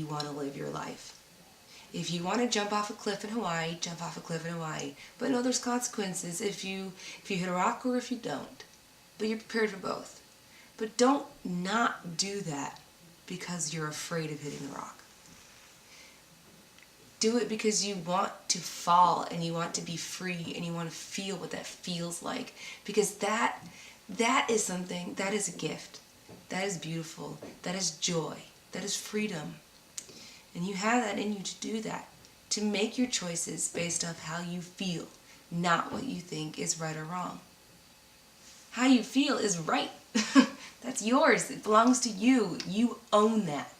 want to live your life. If you want to jump off a cliff in Hawaii, jump off a cliff in Hawaii. But no, there's consequences if you hit a rock or if you don't. But you're prepared for both. But don't not do that because you're afraid of hitting the rock. Do it because you want to fall and you want to be free and you want to feel what that feels like. Because that is something, that is a gift. That is beautiful. That is joy. That is freedom. And you have that in you to do that. To make your choices based off how you feel, not what you think is right or wrong. How you feel is right. That's yours. It belongs to you. You own that.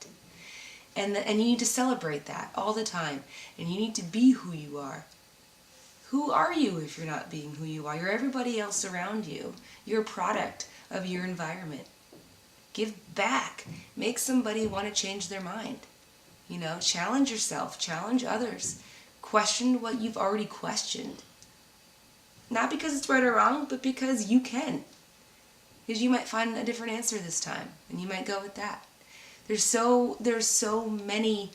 And you need to celebrate that all the time. And you need to be who you are. Who are you if you're not being who you are? You're everybody else around you. You're a product of your environment. Give back. Make somebody want to change their mind. You know, challenge yourself. Challenge others. Question what you've already questioned. Not because it's right or wrong, but because you can. Because you might find a different answer this time. And you might go with that. There's so many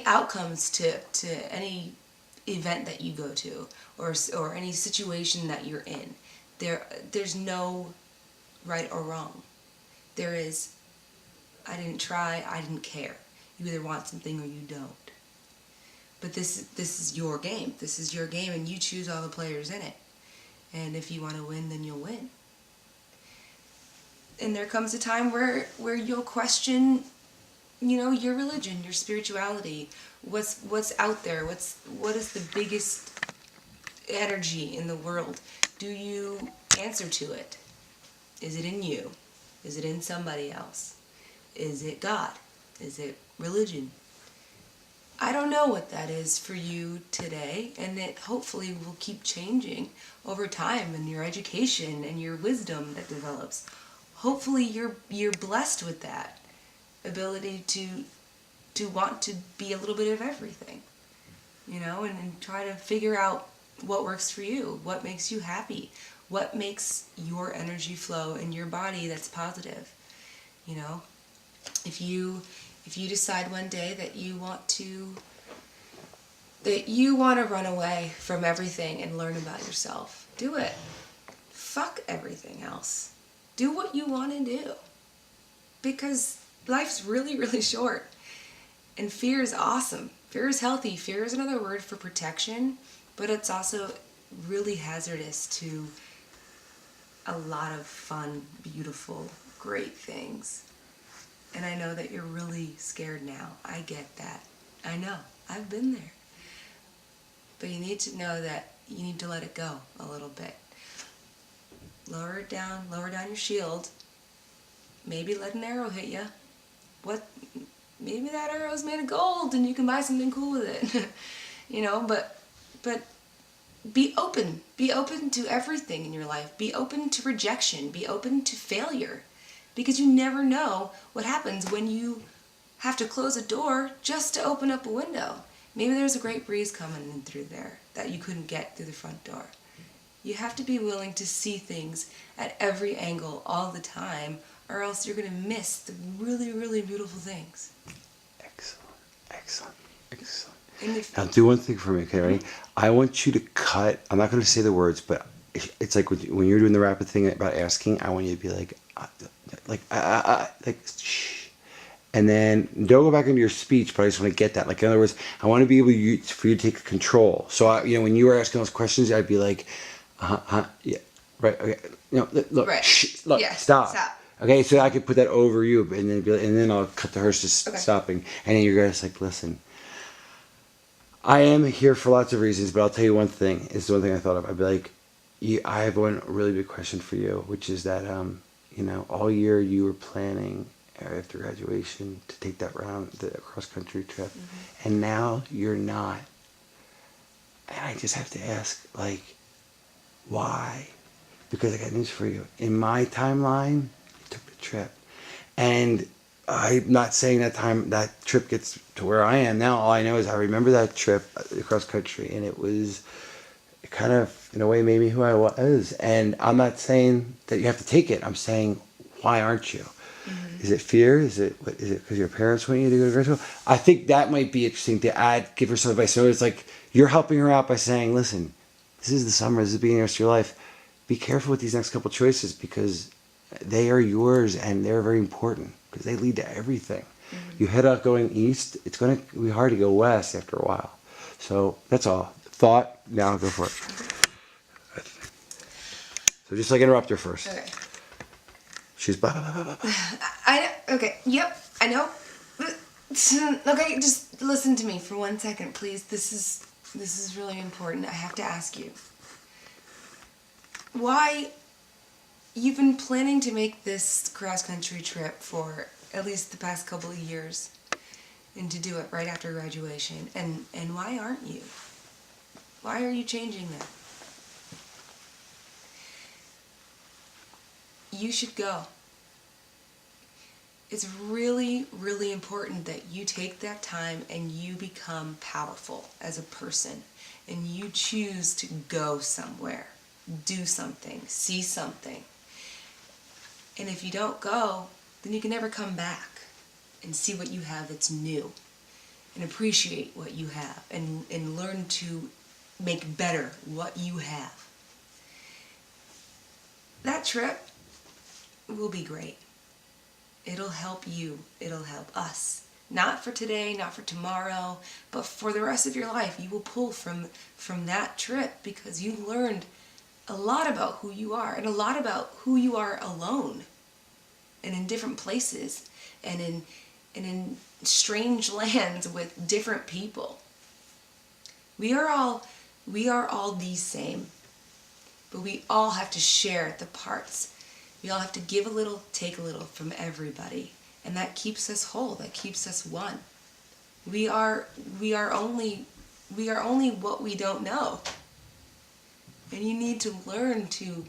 outcomes to any event that you go to or any situation that you're in. There's no right or wrong. There is, I didn't try, I didn't care. You either want something or you don't. But this is your game. This is your game and you choose all the players in it. And if you want to win, then you'll win. And there comes a time where you'll question, you know, your religion, your spirituality, what's out there, what is the biggest energy in the world? Do you answer to it? Is it in you? Is it in somebody else? Is it God? Is it religion? I don't know what that is for you today, and it hopefully will keep changing over time in your education and your wisdom that develops. Hopefully you're blessed with that ability to want to be a little bit of everything, you know, and try to figure out what works for you, what makes you happy, what makes your energy flow in your body that's positive. You know, if you decide one day that you want to run away from everything and learn about yourself, do it. Fuck everything else. Do what you want to do. Because life's really, really short. And fear is awesome. Fear is healthy. Fear is another word for protection, but it's also really hazardous to a lot of fun, beautiful, great things. And I know that you're really scared now. I get that. I know. I've been there. But you need to know that you need to let it go a little bit. Lower it down, lower down your shield. Maybe let an arrow hit you. Maybe that arrow is made of gold and you can buy something cool with it. You know, but be open. Be open to everything in your life. Be open to rejection. Be open to failure. Because you never know what happens when you have to close a door just to open up a window. Maybe there's a great breeze coming in through there that you couldn't get through the front door. You have to be willing to see things at every angle all the time, or else you're going to miss the really, really beautiful things. Excellent. Now do one thing for me, okay, ready? I want you to cut, I'm not going to say the words, but it's like when you're doing the rapid thing about asking, I want you to be like shh. And then don't go back into your speech, but I just want to get that. Like, in other words, I want to be able for you to take control. So, when you were asking those questions, I'd be like, yeah, right, okay, look, right. Shh, look, yeah, stop. Okay, so I could put that over you, and then I'll cut to her just stopping, and then you're just like, listen, I am here for lots of reasons, but I'll tell you one thing. It's the one thing I thought of. I'd be like, I have one really big question for you, which is that, all year you were planning after graduation to take that the cross-country trip, and now you're not. And I just have to ask, like, why? Because I got news for you. In my timeline, you took the trip. And I'm not saying that trip gets to where I am now. All I know is I remember that trip across country, and it was kind of, in a way, made me who I was. And I'm not saying that you have to take it. I'm saying, why aren't you? Is it fear? Is it because your parents want you to go to grad school? I think that might be interesting to add, give her some advice. So it's like you're helping her out by saying, listen, this is the summer, this is the beginning of your life. Be careful with these next couple choices because they are yours and they're very important because they lead to everything. You head out going east, it's going to be hard to go west after a while. So that's all. Thought, now go for it. So just like interrupt her first. Okay. She's blah, blah, blah, blah. Okay, yep, I know. Okay, just listen to me for 1 second, please. This is really important. I have to ask you. Why you've been planning to make this cross-country trip for at least the past couple of years and to do it right after graduation, and why aren't you? Why are you changing that? You should go. It's really, really important that you take that time and you become powerful as a person and you choose to go somewhere, do something, see something. And if you don't go, then you can never come back and see what you have that's new and appreciate what you have and learn to make better what you have. That trip will be great. It'll help you. It'll help us. Not for today, not for tomorrow, but for the rest of your life. You will pull from that trip because you learned a lot about who you are and a lot about who you are alone and in different places and in strange lands with different people. We are all the same, but we all have to share the parts. We all have to give a little, take a little from everybody, and that keeps us whole. That keeps us one. We are only what we don't know, and you need to learn to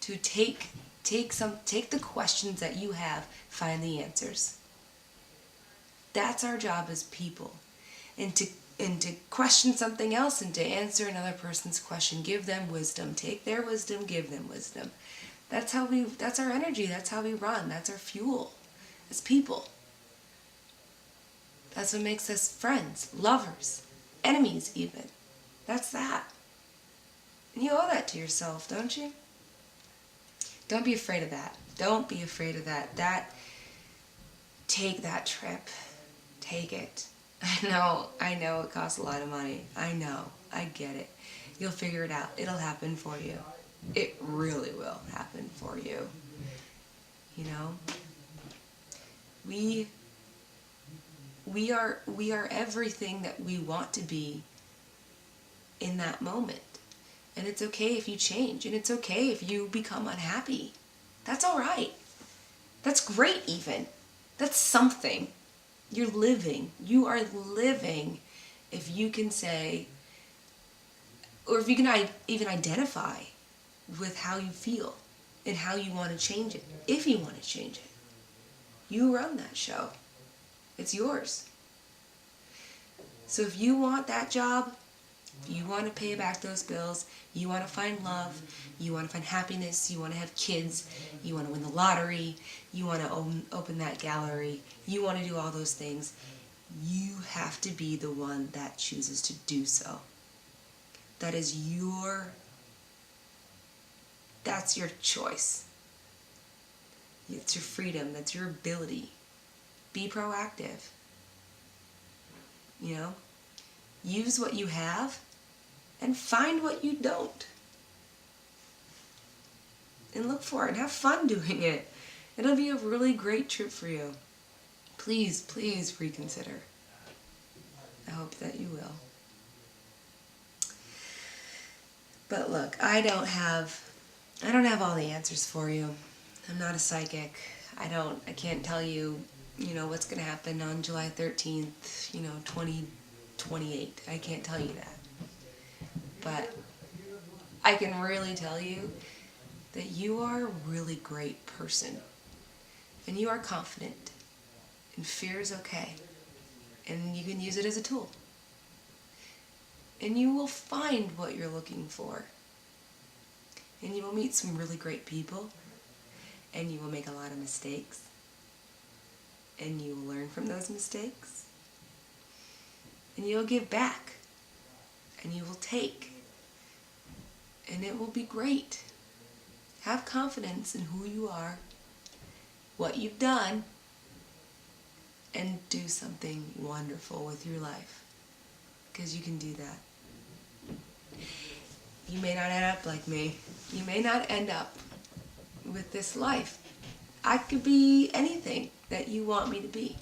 take the questions that you have, find the answers. That's our job as people, and to question something else and to answer another person's question. Give them wisdom. Take their wisdom. Give them wisdom. That's our energy. That's how we run. That's our fuel as people. That's what makes us friends, lovers, enemies even. That's that. And you owe that to yourself, don't you? Don't be afraid of that. Don't be afraid of that. Take that trip. Take it. I know it costs a lot of money. I know. I get it. You'll figure it out. It'll happen for you. It really will happen for you. You know? We are everything that we want to be in that moment. And it's okay if you change. And it's okay if you become unhappy. That's all right. That's great even. That's something. You're living. You are living if you can say, or if you can even identify with how you feel and how you want to change it. If you want to change it. You run that show. It's yours. So if you want that job, if you want to pay back those bills, you want to find love, you want to find happiness, you want to have kids, you want to win the lottery, you want to open that gallery, you want to do all those things, you have to be the one that chooses to do so. That's your choice. It's your freedom. That's your ability. Be proactive. You know? Use what you have and find what you don't. And look for it and have fun doing it. It'll be a really great trip for you. Please, please reconsider. I hope that you will. But look, I don't have all the answers for you. I'm not a psychic. I can't tell you, what's going to happen on July 13th, 2028. I can't tell you that. But I can really tell you that you are a really great person. And you are confident. And fear is okay. And you can use it as a tool. And you will find what you're looking for. And you will meet some really great people. And you will make a lot of mistakes. and you will learn from those mistakes, and you'll give back, and you will take, and it will be great. Have confidence in who you are, what you've done, and do something wonderful with your life, because you can do that. You may not end up like me. You may not end up with this life. I could be anything that you want me to be.